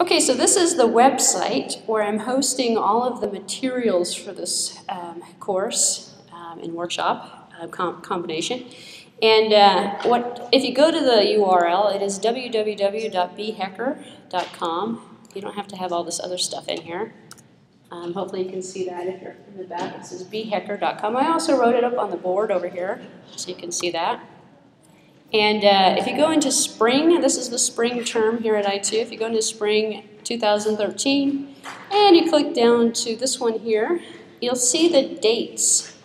Okay, so this is the website where I'm hosting all of the materials for this course and workshop combination. And if you go to the URL, it is www.bhecker.com. You don't have to have all this other stuff in here. Hopefully you can see that if you're in the back. It says bhecker.com. I also wrote it up on the board over here, so you can see that. And if you go into spring, this is the spring term here at I2. If you go into spring 2013, and you click down to this one here, you'll see the dates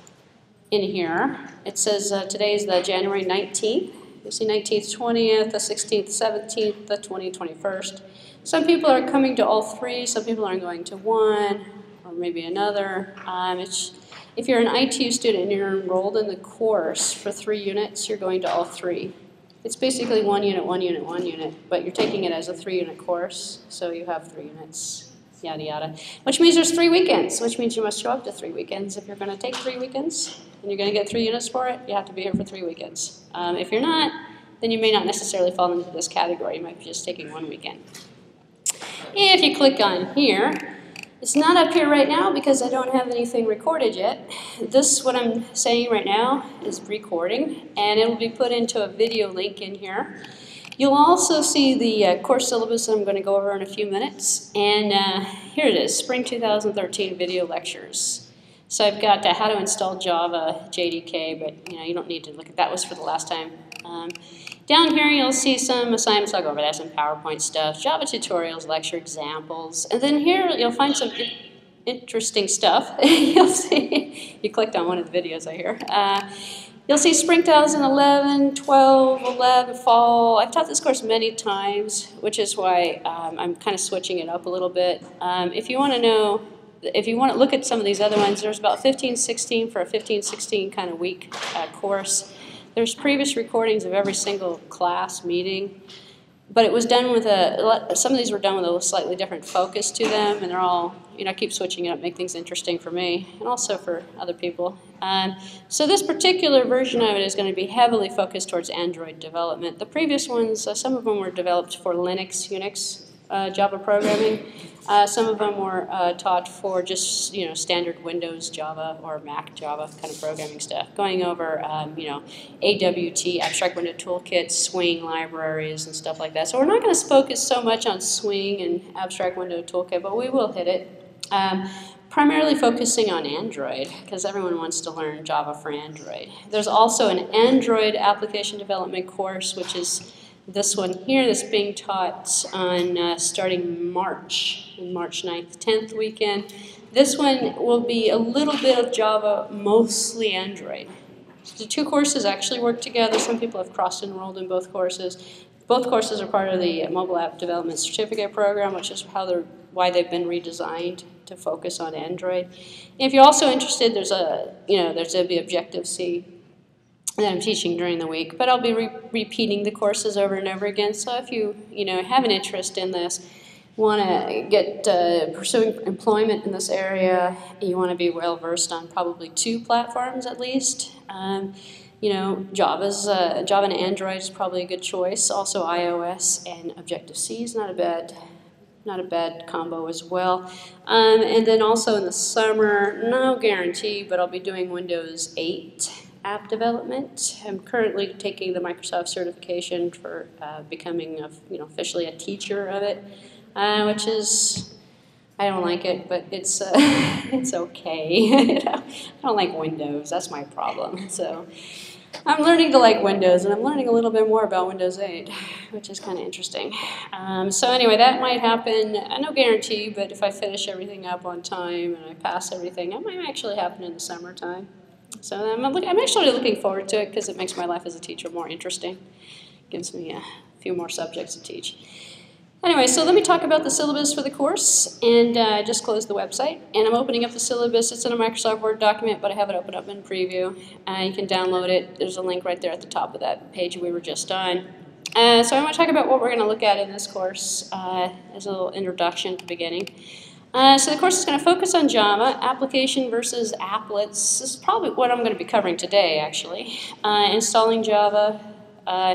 in here. It says today is the January 19th. You'll see 19th, 20th, the 16th, 17th, the 20th, 21st. Some people are coming to all three. Some people are going to one or maybe another. If you're an ITU student and you're enrolled in the course for 3 units, you're going to all 3. It's basically 1 unit, 1 unit, 1 unit, but you're taking it as a 3-unit course, so you have 3 units, yada yada. Which means there's 3 weekends, which means you must show up to 3 weekends. If you're going to take 3 weekends and you're going to get 3 units for it, you have to be here for 3 weekends. If you're not, then you may not necessarily fall into this category. You might be just taking 1 weekend. If you click on here, it's not up here right now because I don't have anything recorded yet. This, what I'm saying right now, is recording, and it will be put into a video link in here. You'll also see the course syllabus that I'm going to go over in a few minutes, and here it is, Spring 2013 video lectures. So I've got how to install Java, JDK, but you don't need to look at that. Was for the last time. Down here you'll see some assignments. I'll go over that, some PowerPoint stuff, Java tutorials, lecture examples, and then here you'll find some interesting stuff. You'll see, you clicked on one of the videos I hear. You'll see Spring 2011, 12, 11, Fall. I've taught this course many times, which is why I'm kind of switching it up a little bit. If you want to look at some of these other ones, there's about 15, 16 for a 15, 16 kind of week course. There's previous recordings of every single class meeting, but it was done with some of these were done with a slightly different focus to them, and they're all, I keep switching it up, make things interesting for me, and also for other people. So this particular version of it is going to be heavily focused towards Android development. The previous ones, some of them were developed for Linux, Unix, Java programming. Some of them were taught for just standard Windows Java or Mac Java kind of programming stuff, going over AWT, Abstract Window Toolkit, Swing libraries and stuff like that. So we're not going to focus so much on Swing and Abstract Window Toolkit, but we will hit it. Primarily focusing on Android, because everyone wants to learn Java for Android. There's also an Android application development course, which is this one here that's being taught on starting March 9th, 10th weekend. This one will be a little bit of Java, mostly Android. The 2 courses actually work together. Some people have cross-enrolled in both courses. Both courses are part of the Mobile App Development Certificate Program, which is why they've been redesigned to focus on Android. And if you're also interested, there's the Objective-C that I'm teaching during the week, but I'll be repeating the courses over and over again. So if you have an interest in this, want to get pursuing employment in this area, you want to be well versed on probably 2 platforms at least. Java and Android is probably a good choice. Also iOS and Objective-C is not a bad combo as well. And then also in the summer, no guarantee, but I'll be doing Windows 8 app development. I'm currently taking the Microsoft certification for becoming officially a teacher of it, which is, I don't like it, but it's it's okay. I don't like Windows. That's my problem. So I'm learning to like Windows, and I'm learning a little bit more about Windows 8, which is kind of interesting. So anyway, that might happen. No guarantee, but if I finish everything up on time and I pass everything, that might actually happen in the summertime. So I'm actually looking forward to it because it makes my life as a teacher more interesting. Gives me a few more subjects to teach. Anyway, so let me talk about the syllabus for the course, and I just closed the website, and I'm opening up the syllabus. It's in a Microsoft Word document, but I have it open up in preview. You can download it. There's a link right there at the top of that page we were just on. So I want to talk about what we're going to look at in this course as a little introduction at the beginning. So the course is going to focus on Java, application versus applets. This is probably what I'm going to be covering today, actually. Installing Java,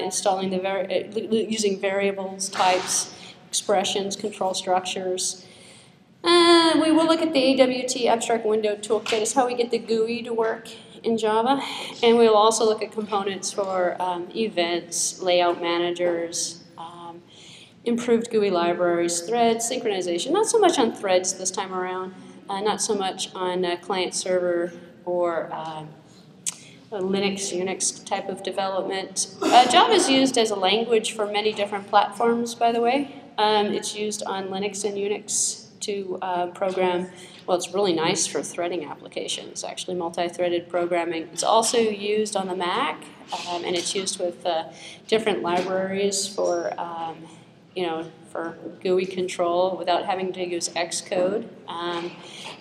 installing using variables, types, expressions, control structures. We will look at the AWT Abstract Window Toolkit. It's how we get the GUI to work in Java. And we'll also look at components for events, layout managers, improved GUI libraries, threads, synchronization. Not so much on threads this time around. Not so much on client server or Linux, Unix type of development. Java is used as a language for many different platforms, by the way. It's used on Linux and Unix to program. Well, it's really nice for threading applications, actually multi-threaded programming. It's also used on the Mac, and it's used with different libraries for, for GUI control without having to use Xcode.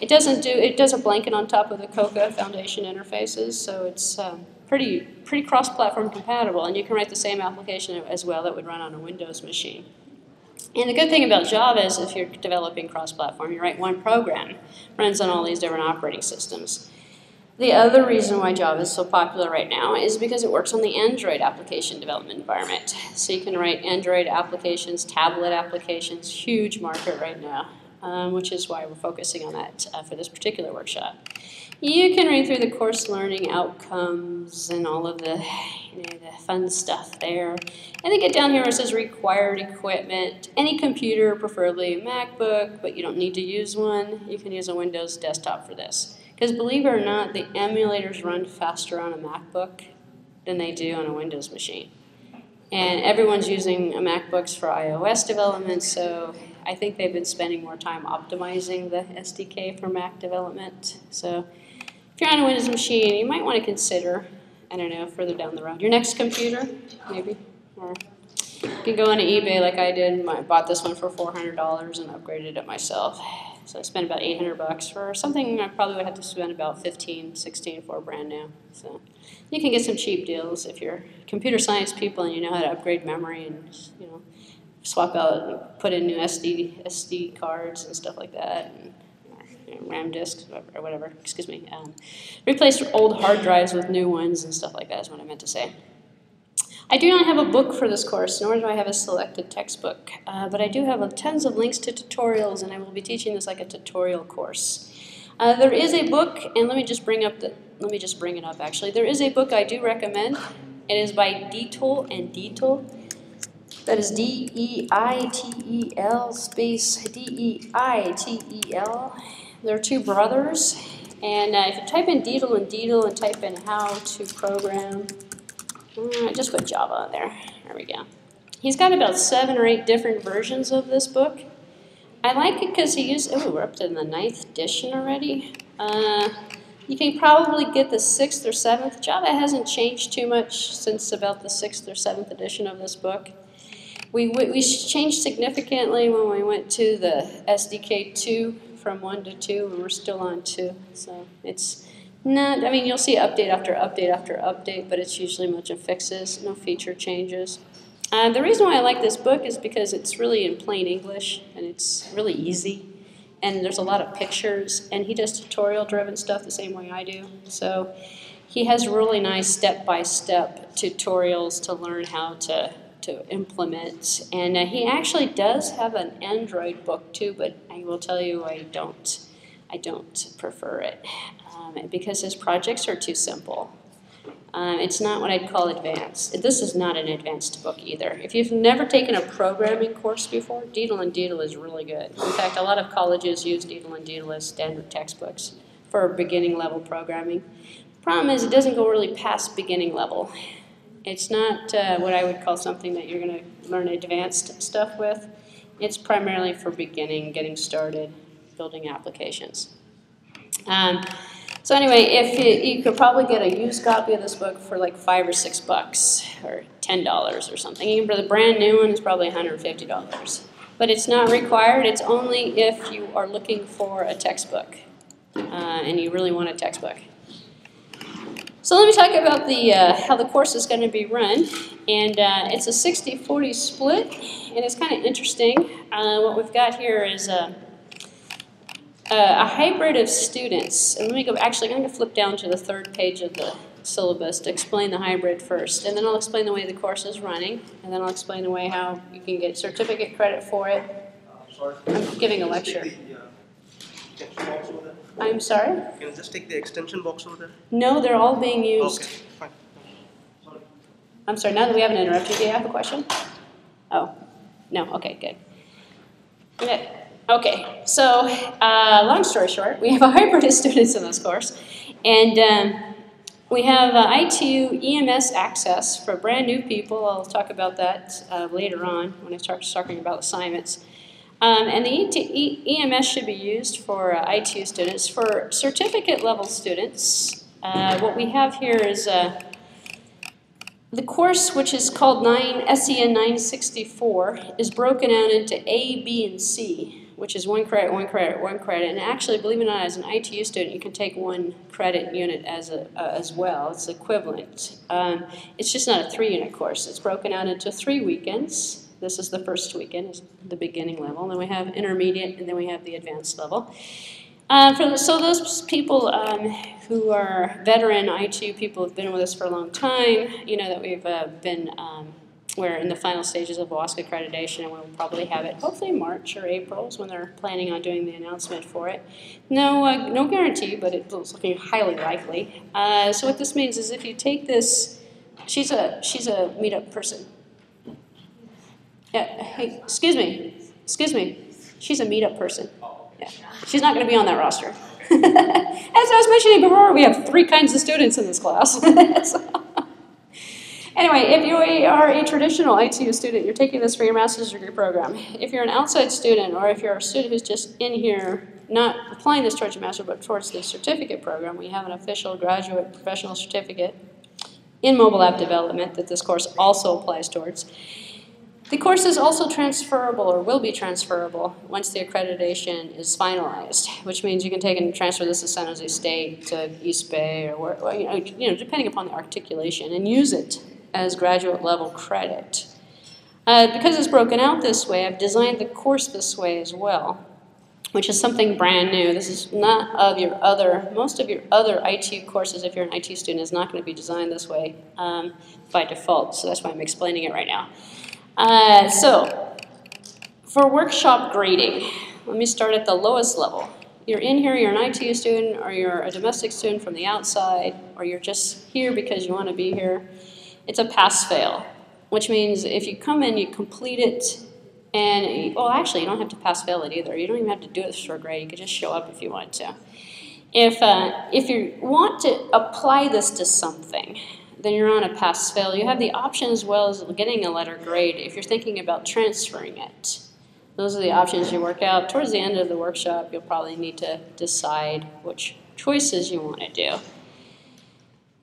It does a blanket on top of the Coca Foundation interfaces, so it's pretty cross-platform compatible, and you can write the same application as well that would run on a Windows machine. And the good thing about Java is if you're developing cross-platform, you write one program, runs on all these different operating systems. The other reason why Java is so popular right now is because it works on the Android application development environment. So you can write Android applications, tablet applications, huge market right now, which is why we're focusing on that for this particular workshop. You can read through the course learning outcomes and all of the, the fun stuff there. And then get down here where it says required equipment. Any computer, preferably a MacBook, but you don't need to use one. You can use a Windows desktop for this. Because believe it or not, the emulators run faster on a MacBook than they do on a Windows machine. And everyone's using MacBooks for iOS development, so I think they've been spending more time optimizing the SDK for Mac development. So if you're on a Windows machine, you might want to consider, I don't know, further down the road, your next computer, maybe. Or you can go onto eBay like I did. I bought this one for $400 and upgraded it myself. So I spent about $800 for something I probably would have to spend about $15, $16 for brand new. So you can get some cheap deals if you're computer science people and you know how to upgrade memory and swap out and put in new SD cards and stuff like that. And, RAM disks or whatever, excuse me. Replace old hard drives with new ones and stuff like that is what I meant to say. I do not have a book for this course, nor do I have a selected textbook, but I do have tons of links to tutorials, and I will be teaching this like a tutorial course. There is a book, and let me just bring it up actually. There is a book I do recommend. It is by Deitel and Deitel. That is D-E-I-T-E-L space D-E-I-T-E-L. They're two brothers, and if you type in Deitel and type in how to program, just put Java on there. There we go. He's got about 7 or 8 different versions of this book. I like it because he used, we're up to the 9th edition already. You can probably get the 6th or 7th. Java hasn't changed too much since about the 6th or 7th edition of this book. We changed significantly when we went to the SDK 2 from 1 to 2, and we're still on 2. So it's not, I mean, you'll see update after update after update, but it's usually a bunch of fixes, no feature changes. The reason why I like this book is because it's really in plain English, and it's really easy, and there's a lot of pictures, and he does tutorial-driven stuff the same way I do. So he has really nice step-by-step tutorials to learn how to implement, and he actually does have an Android book too, but I will tell you I don't prefer it because his projects are too simple. It's not what I'd call advanced. This is not an advanced book either. If you've never taken a programming course before, Deitel and Deitel is really good. In fact, a lot of colleges use Deitel and Deitel as standard textbooks for beginning level programming. Problem is it doesn't go really past beginning level. It's not what I would call something that you're going to learn advanced stuff with. It's primarily for beginning, getting started, building applications. So anyway, if you could probably get a used copy of this book for like $5 or $6 or $10 or something. Even for the brand new one, it's probably $150. But it's not required. It's only if you are looking for a textbook and you really want a textbook. So let me talk about how the course is going to be run. And it's a 60-40 split, and it's kind of interesting. What we've got here is a hybrid of students. And let me go, actually, I'm going to flip down to the 3rd page of the syllabus to explain the hybrid first, and then I'll explain the way the course is running, and then I'll explain the way how you can get certificate credit for it. Sorry, I'm giving a lecture. extension box over there? I'm sorry? Can you just take the extension box over there? No, they're all being used. Okay, fine. Sorry. I'm sorry, now that we haven't interrupted, do you have a question? Oh, no, okay, good. Okay, so long story short, we have a hybrid of students in this course, and we have ITU EMS access for brand new people. I'll talk about that later on when I start talking about assignments. And the EMS should be used for ITU students. For certificate level students, what we have here is the course, which is called SEN 964, is broken out into A, B, and C, which is 1 credit, 1 credit, 1 credit. And actually, believe it or not, as an ITU student, you can take 1 credit unit as well. It's equivalent. It's just not a 3-unit course. It's broken out into 3 weekends. This is the first weekend, is the beginning level. And then we have intermediate, and then we have the advanced level. So those people who are veteran ITU people who have been with us for a long time, you know that we've we're in the final stages of WASC accreditation, and we'll probably have it hopefully March or April is when they're planning on doing the announcement for it. No guarantee, but it's looking highly likely. So what this means is if you take this, she's a meetup person. Yeah, hey, excuse me, she's a meetup person. Yeah. She's not going to be on that roster. As I was mentioning before, we have 3 kinds of students in this class. So, anyway, if you are a traditional ITU student, you're taking this for your master's degree program. If you're an outside student, or if you're a student who's just in here, not applying this towards your master, but towards the certificate program, we have an official graduate professional certificate in mobile app development that this course also applies towards. The course is also transferable, or will be transferable, once the accreditation is finalized, which means you can take and transfer this to San Jose State, to East Bay, or depending upon the articulation, and use it as graduate level credit. Because it's broken out this way, I've designed the course this way as well, which is something brand new. This is not of most of your other ITU courses, if you're an ITU student, is not going to be designed this way by default, so that's why I'm explaining it right now. So, for workshop grading, let me start at the lowest level. You're in here, you're an ITU student, or you're a domestic student from the outside, or you're just here because you want to be here. It's a pass-fail, which means if you come in, you complete it, and, well, actually, you don't have to pass-fail it either. You don't even have to do this for a grade. You could just show up if you want to. If you want to apply this to something, then you're on a pass-fail. You have the option as well as getting a letter grade if you're thinking about transferring it. Those are the options you work out. Towards the end of the workshop, you'll probably need to decide which choices you want to do.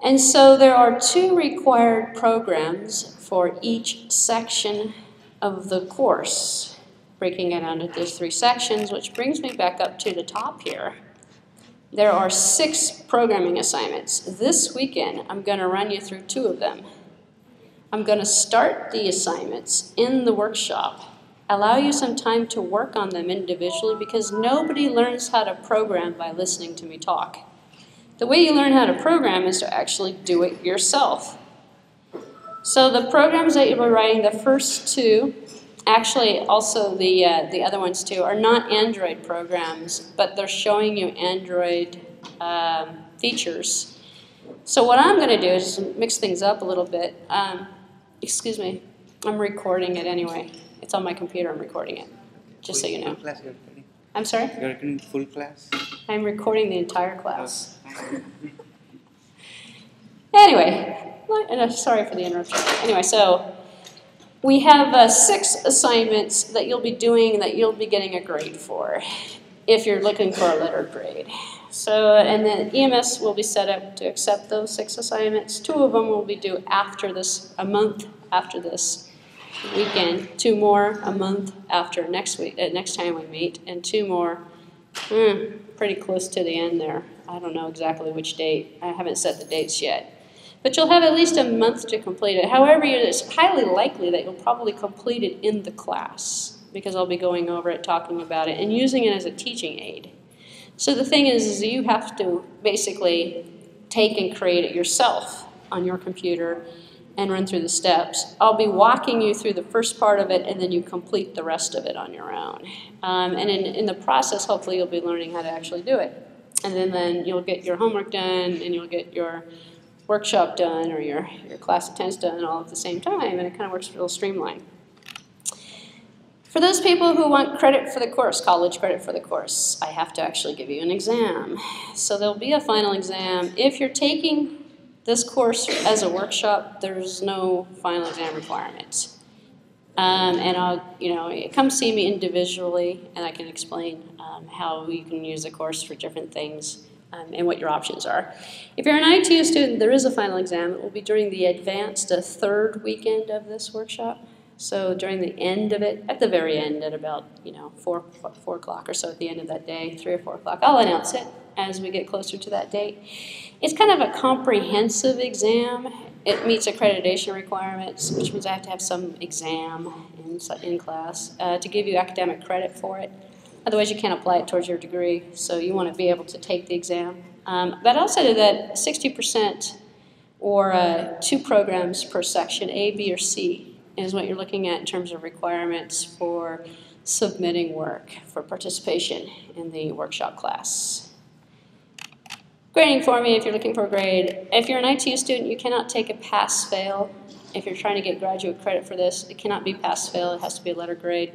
And so there are 2 required programs for each section of the course, breaking it down into 3 sections, which brings me back up to the top here. There are 6 programming assignments. This weekend, I'm going to run you through 2 of them. I'm going to start the assignments in the workshop, allow you some time to work on them individually, because nobody learns how to program by listening to me talk. The way you learn how to program is to actually do it yourself. So the programs that you'll be writing, the first 2, actually, also the other ones too, are not Android programs, but they're showing you Android features. So what I'm going to do is mix things up a little bit. Excuse me, I'm recording it anyway. It's on my computer, I'm recording it, just so you know. Class you're recording? I'm sorry? You're recording full class? I'm recording the entire class. Anyway, sorry for the interruption. Anyway, so we have 6 assignments that you'll be doing that you'll be getting a grade for if you're looking for a letter grade. So, and then EMS will be set up to accept those 6 assignments. 2 of them will be due after this, a month after this weekend. 2 more a month after next week, next time we meet, and 2 more pretty close to the end there. I don't know exactly which date. I haven't set the dates yet. But you'll have at least a month to complete it. However, it's highly likely that you'll probably complete it in the class, because I'll be going over it, talking about it, and using it as a teaching aid. So the thing is you have to basically take and create it yourself on your computer and run through the steps. I'll be walking you through the first part of it, and then you complete the rest of it on your own. And in the process, hopefully you'll be learning how to actually do it. And then you'll get your homework done, and you'll get your workshop done, or your class attendance done all at the same time, and it kind of works real streamlined. For those people who want credit for the course, college credit for the course, I have to actually give you an exam. So there'll be a final exam. If you're taking this course as a workshop, there's no final exam requirement. And come see me individually, and I can explain how you can use the course for different things and what your options are. If you're an ITU student, there is a final exam. It will be during the advanced third weekend of this workshop. So during the end of it, at the very end, at about 4 o'clock or so at the end of that day, 3 or 4 o'clock, I'll announce it as we get closer to that date. It's kind of a comprehensive exam. It meets accreditation requirements, which means I have to have some exam in class to give you academic credit for it. Otherwise, you can't apply it towards your degree, so you want to be able to take the exam. But I'll say that 60% or 2 programs per section, A, B, or C, is what you're looking at in terms of requirements for submitting work for participation in the workshop class. Grading for me if you're looking for a grade. If you're an ITU student, you cannot take a pass-fail. If you're trying to get graduate credit for this, it cannot be pass-fail. It has to be a letter grade.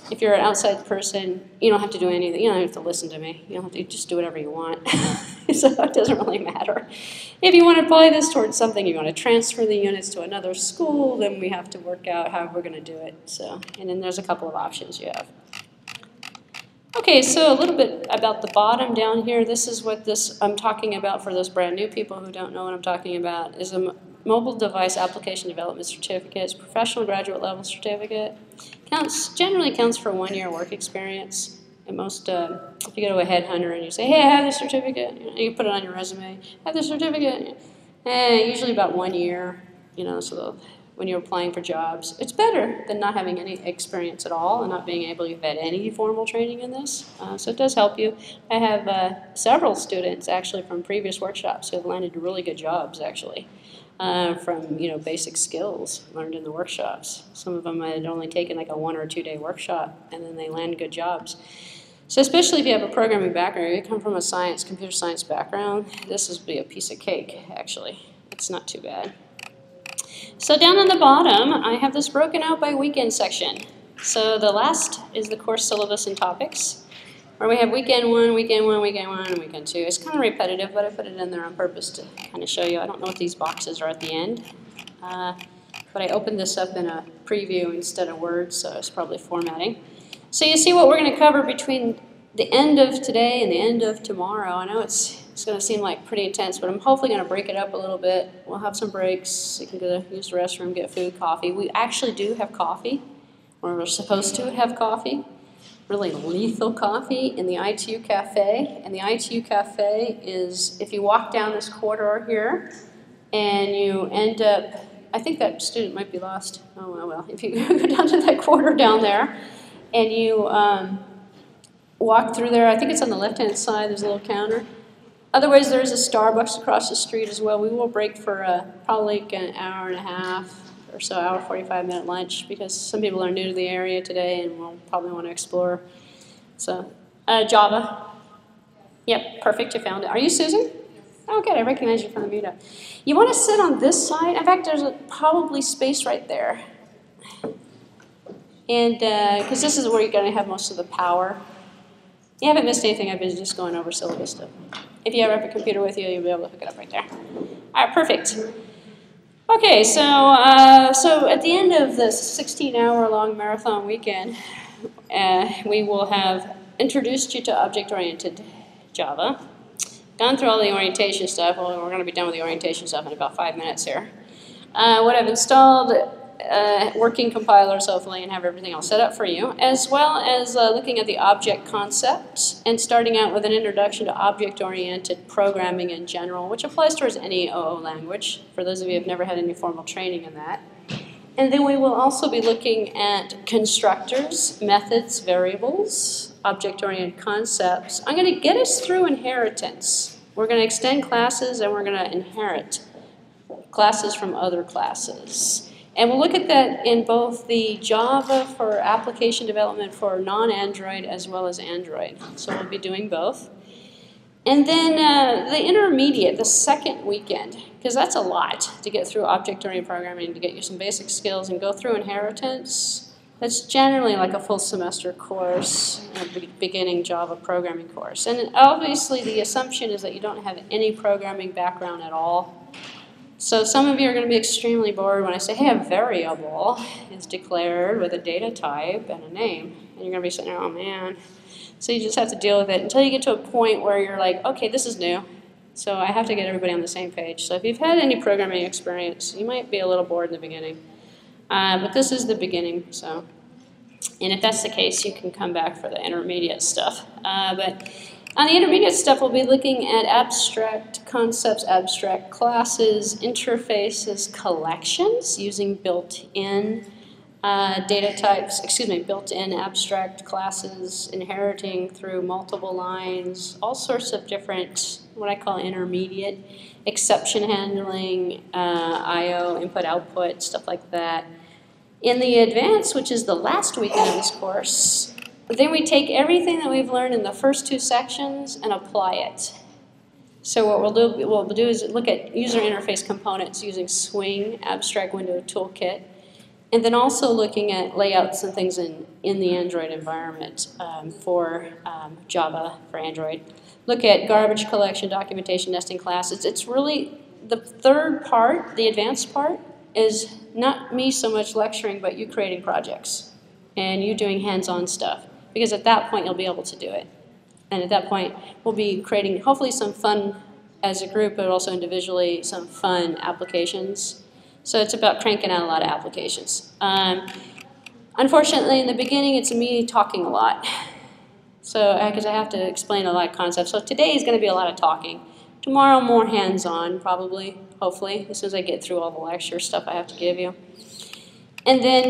If you're an outside person, you don't have to do anything. You don't have to listen to me. You don't have to just do whatever you want. So it doesn't really matter. If you want to apply this towards something, you want to transfer the units to another school, then we have to work out how we're going to do it. And then there's a couple of options you have. Okay, so a little bit about the bottom down here. This is what I'm talking about for those brand new people who don't know what I'm talking about. Is a mobile device application development certificate. It's professional graduate level certificate. Generally counts for 1 year work experience. And most, if you go to a headhunter and you say, hey, I have this certificate, you put it on your resume. I have this certificate. Usually about 1 year, so when you're applying for jobs. It's better than not having any experience at all and not being able to get any formal training in this. So it does help you. I have several students actually from previous workshops who have landed really good jobs actually from basic skills learned in the workshops. Some of them had only taken like a 1 or 2 day workshop and then they land good jobs. So especially if you have a programming background, you come from a computer science background, this would be a piece of cake actually. It's not too bad. So down on the bottom, I have this broken out by weekend section. So the last is the course syllabus and topics, where we have weekend 1, weekend 1, weekend 1, and weekend 2. It's kind of repetitive, but I put it in there on purpose to kind of show you. I don't know what these boxes are at the end, but I opened this up in a preview instead of Word, so it's probably formatting. So you see what we're going to cover between the end of today and the end of tomorrow. I know it's going to seem like pretty intense, but I'm hopefully going to break it up a little bit. We'll have some breaks. You can go to use the restroom, get food, coffee. We actually do have coffee, or we're supposed to have coffee, really lethal coffee in the ITU Cafe. And the ITU Cafe is, if you walk down this corridor here, and you end up, I think that student might be lost. Oh, well, if you go down to that corridor down there, and you walk through there, I think it's on the left-hand side, there's a little counter. Otherwise, there is a Starbucks across the street as well. We will break for probably like an hour and a half or so, hour, 45-minute lunch, because some people are new to the area today and will probably want to explore. So, Java. Yep, perfect, you found it. Are you Susan? Oh, good, I recognize you from the meetup. You want to sit on this side? In fact, there's probably space right there. And, because this is where you're going to have most of the power. You haven't missed anything, I've been just going over syllabus stuff. If you have a computer with you, you'll be able to hook it up right there. All right, perfect. Okay, so at the end of this 16-hour-long marathon weekend, we will have introduced you to object-oriented Java, gone through all the orientation stuff. Well, we're going to be done with the orientation stuff in about 5 minutes here. What I've installed working compilers, hopefully, and have everything all set up for you, as well as looking at the object concept and starting out with an introduction to object-oriented programming in general, which applies towards any OO language, for those of you who have never had any formal training in that. And then we will also be looking at constructors, methods, variables, object-oriented concepts. I'm going to get us through inheritance. We're going to extend classes and we're going to inherit classes from other classes. And we'll look at that in both the Java for application development for non-Android as well as Android. So we'll be doing both. And then the intermediate, the second weekend, because that's a lot to get through object-oriented programming, to get you some basic skills and go through inheritance. That's generally like a full semester course, a beginning Java programming course. And obviously the assumption is that you don't have any programming background at all. So some of you are going to be extremely bored when I say, hey, a variable is declared with a data type and a name. And you're going to be sitting there, oh man. So you just have to deal with it until you get to a point where you're like, okay, this is new. So I have to get everybody on the same page. So if you've had any programming experience, you might be a little bored in the beginning. But this is the beginning, so. And if that's the case, you can come back for the intermediate stuff. But on the intermediate stuff, we'll be looking at abstract concepts, abstract classes, interfaces, collections, using built-in data types, built-in abstract classes, inheriting through multiple lines, all sorts of different, what I call intermediate, exception handling, I/O, input-output, stuff like that. In the advanced, which is the last weekend of this course, then we take everything that we've learned in the first two sections and apply it. So what we'll do is look at user interface components using Swing Abstract Window Toolkit, and then also looking at layouts and things in the Android environment for Java for Android. Look at garbage collection, documentation, nesting classes. It's really the third part, the advanced part, is not me so much lecturing, but you creating projects and you doing hands-on stuff. Because at that point, you'll be able to do it. And at that point, we'll be creating hopefully some fun as a group, but also individually, some fun applications. So it's about cranking out a lot of applications. Unfortunately, in the beginning, it's me talking a lot. So, because I have to explain a lot of concepts. So today is going to be a lot of talking. Tomorrow, more hands-on, probably, hopefully, as soon as I get through all the lecture stuff I have to give you. And then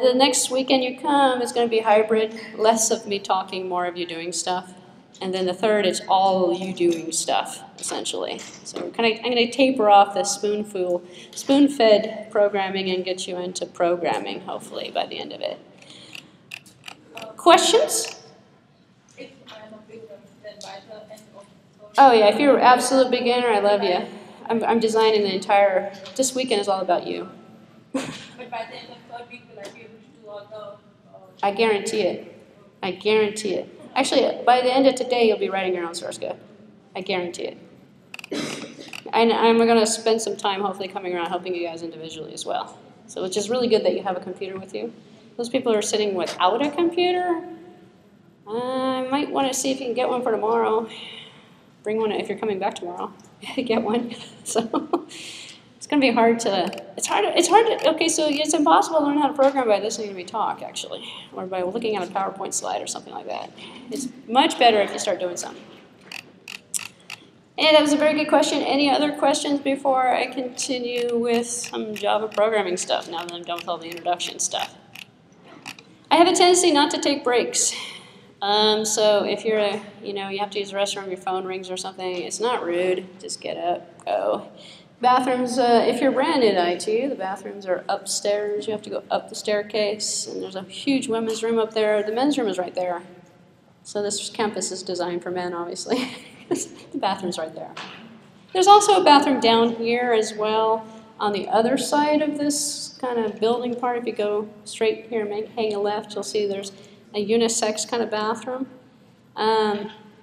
the next weekend you come is going to be hybrid, less of me talking, more of you doing stuff. And then the third is all you doing stuff, essentially. So I'm going to taper off the spoon-fed programming and get you into programming, hopefully, by the end of it. Questions? If I'm a beginner, then by the end of Oh yeah, if you're an absolute beginner, I love you. I'm designing the entire, this weekend is all about you. But by the end of third week, will I be able to do all the... I guarantee it. I guarantee it. Actually, by the end of today, you'll be writing your own source code. I guarantee it. And I'm going to spend some time, hopefully, coming around helping you guys individually as well. So it's just really good that you have a computer with you. Those people who are sitting without a computer, I might want to see if you can get one for tomorrow. Bring one if you're coming back tomorrow. Get one. So... It's going to be hard to, it's hard to, okay, so it's impossible to learn how to program by listening to me talk, actually, or by looking at a PowerPoint slide or something like that. It's much better if you start doing something. And that was a very good question. Any other questions before I continue with some Java programming stuff, now that I'm done with all the introduction stuff? I have a tendency not to take breaks. So if you're, you have to use the restroom, your phone rings or something, it's not rude. Just get up, go. Bathrooms, if you're brand new to IT, the bathrooms are upstairs. You have to go up the staircase, and there's a huge women's room up there. The men's room is right there. So this campus is designed for men, obviously. The bathroom's right there. There's also a bathroom down here as well on the other side of this kind of building part. If you go straight here and hang a left, you'll see there's a unisex kind of bathroom.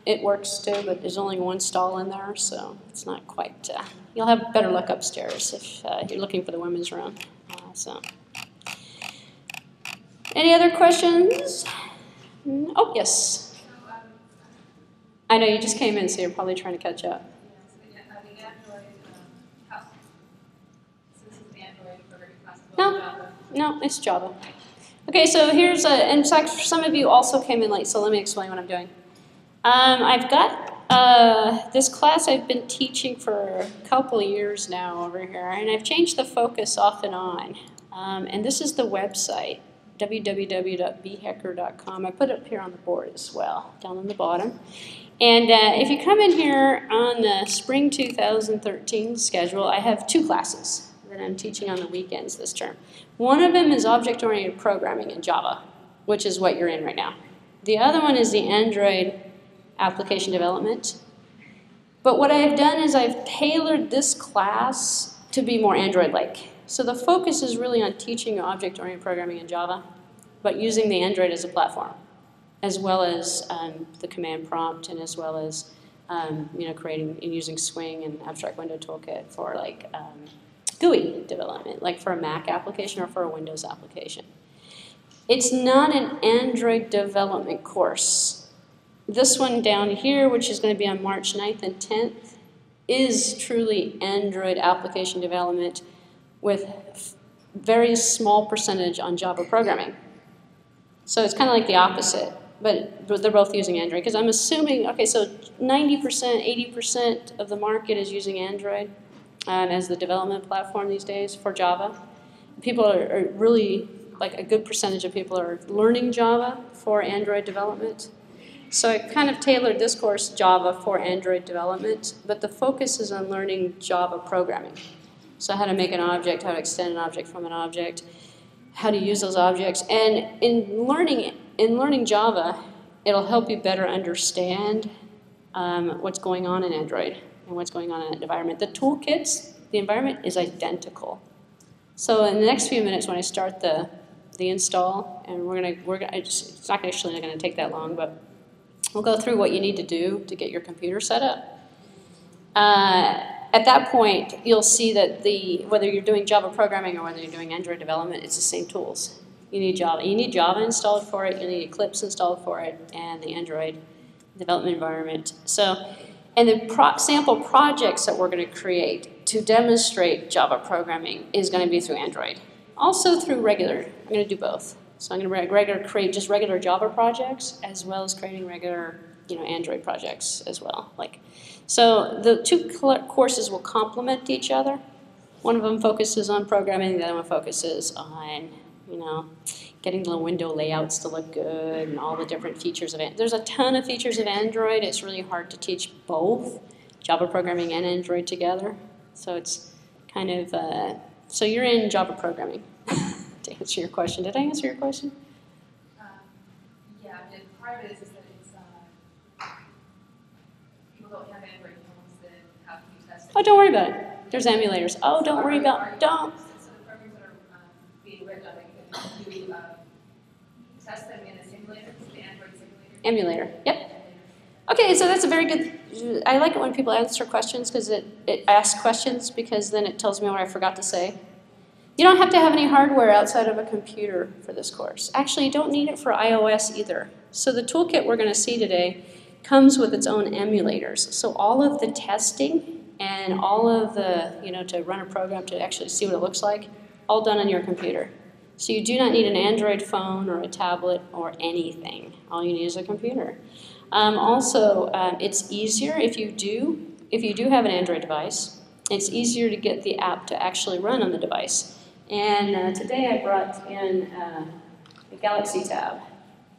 It works too, but there's only one stall in there, so it's not quite... you'll have better luck upstairs if you're looking for the women's room. Any other questions? Oh, yes. I know you just came in, so you're probably trying to catch up. No, it's Java. Okay, so here's in fact, some of you also came in late, so let me explain what I'm doing. I've got this class I've been teaching for a couple of years now over here, and I've changed the focus off and on. And this is the website, www.bhecker.com. I put it up here on the board as well, down on the bottom. And if you come in here on the spring 2013 schedule, I have 2 classes that I'm teaching on the weekends this term. One of them is object-oriented programming in Java, which is what you're in right now. The other one is the Android application development. But what I've done is I've tailored this class to be more Android-like. So the focus is really on teaching object-oriented programming in Java, but using the Android as a platform, as well as the command prompt, and as well as creating and using Swing and Abstract Window Toolkit for like GUI development, like for a Mac application or for a Windows application. It's not an Android development course. This one down here, which is going to be on March 9th and 10th, is truly Android application development with very small percentage on Java programming. So it's kind of like the opposite, but they're both using Android, because I'm assuming, okay, so 90%, 80% of the market is using Android as the development platform these days for Java. People are really, like a good percentage of people are learning Java for Android development. So I kind of tailored this course, Java for Android development, but the focus is on learning Java programming. So how to make an object, how to extend an object from an object, how to use those objects. And in learning Java, it'll help you better understand what's going on in Android and what's going on in that environment. The toolkits, the environment is identical. So in the next few minutes when I start the install, and it's not actually going to take that long, but we'll go through what you need to do to get your computer set up. At that point, you'll see that whether you're doing Java programming or whether you're doing Android development, it's the same tools. You need Java. You need Java installed for it. You need Eclipse installed for it, and the Android development environment. So, and the sample projects that we're going to create to demonstrate Java programming is going to be through Android. Also through regular. I'm going to do both. So I'm going to create just regular Java projects as well as creating regular, Android projects as well. So the 2 courses will complement each other. One of them focuses on programming, the other one focuses on, getting the window layouts to look good and all the different features of it. There's a ton of features of Android. It's really hard to teach both Java programming and Android together. So it's kind of, so you're in Java programming. To answer your question. Did I answer your question? Yeah, and part of it is that it's people don't have Android phones that have to be tested. Oh, don't worry about it. There's emulators. Oh, don't worry about don't. So the programs that are being written on it, can you test them in a simulator, the Android simulator? Emulator. Yep. Okay, so that's a very good. I like it when people answer questions because it asks questions, because then it tells me what I forgot to say. You don't have to have any hardware outside of a computer for this course. Actually, you don't need it for iOS either. So the toolkit we're going to see today comes with its own emulators. So all of the testing and all of the, to run a program to actually see what it looks like, all done on your computer. So you do not need an Android phone or a tablet or anything. All you need is a computer. It's easier if you do have an Android device. It's easier to get the app to actually run on the device. And today I brought in a Galaxy Tab.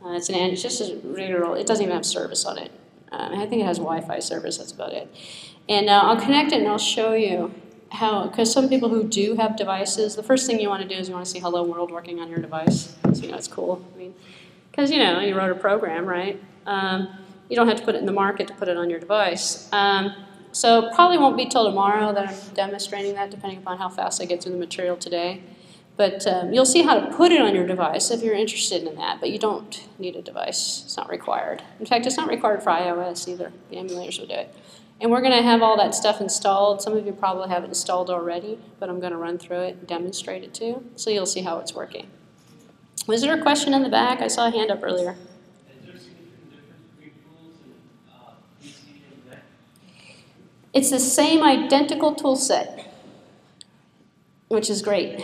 It's just a regular, it doesn't even have service on it. I think it has Wi-Fi service, that's about it. And I'll connect it and I'll show you how, because some people who do have devices, the first thing you want to do is you want to see Hello World working on your device. So it's cool. Because you wrote a program, right? You don't have to put it in the market to put it on your device. So probably won't be till tomorrow that I'm demonstrating that, depending upon how fast I get through the material today. But you'll see how to put it on your device if you're interested in that, but you don't need a device. It's not required. In fact, it's not required for iOS either. The emulators will do it. And we're going to have all that stuff installed. Some of you probably have it installed already, but I'm going to run through it and demonstrate it too, so you'll see how it's working. Was there a question in the back? I saw a hand up earlier. It's the same identical tool set, which is great.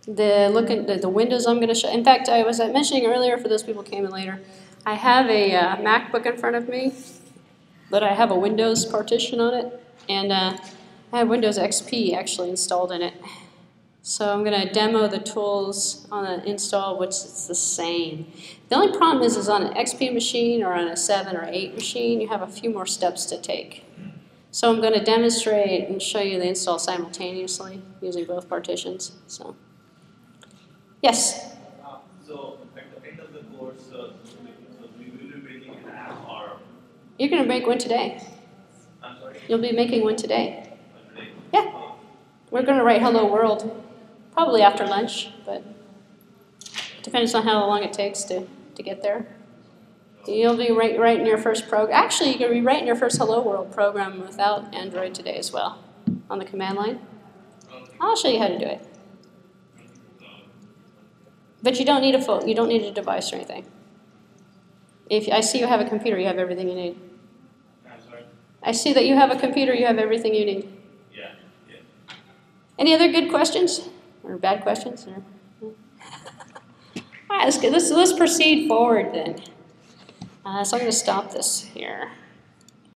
The windows I'm going to show. In fact, I was mentioning earlier, for those people who came in later, I have a MacBook in front of me, but I have a Windows partition on it, and I have Windows XP actually installed in it. So I'm going to demo the tools on an install, which is the same. The only problem is on an XP machine or on a 7 or 8 machine, you have a few more steps to take. So I'm going to demonstrate and show you the install simultaneously using both partitions. So, yes? So at the end of the course, we will be making an app or? You're going to make one today. I'm sorry? You'll be making one today. Today? Yeah. We're going to write Hello World, probably after lunch, but it depends on how long it takes to get there. You'll be writing your first program. Actually, you're going to be writing your first Hello World program without Android today as well, on the command line. I'll show you how to do it. But you don't need a phone. You don't need a device or anything. If I see you have a computer, you have everything you need. I'm sorry? I see that you have a computer. You have everything you need. Yeah. Any other good questions or bad questions? Or? All right, let's proceed forward then. So I'm going to stop this here.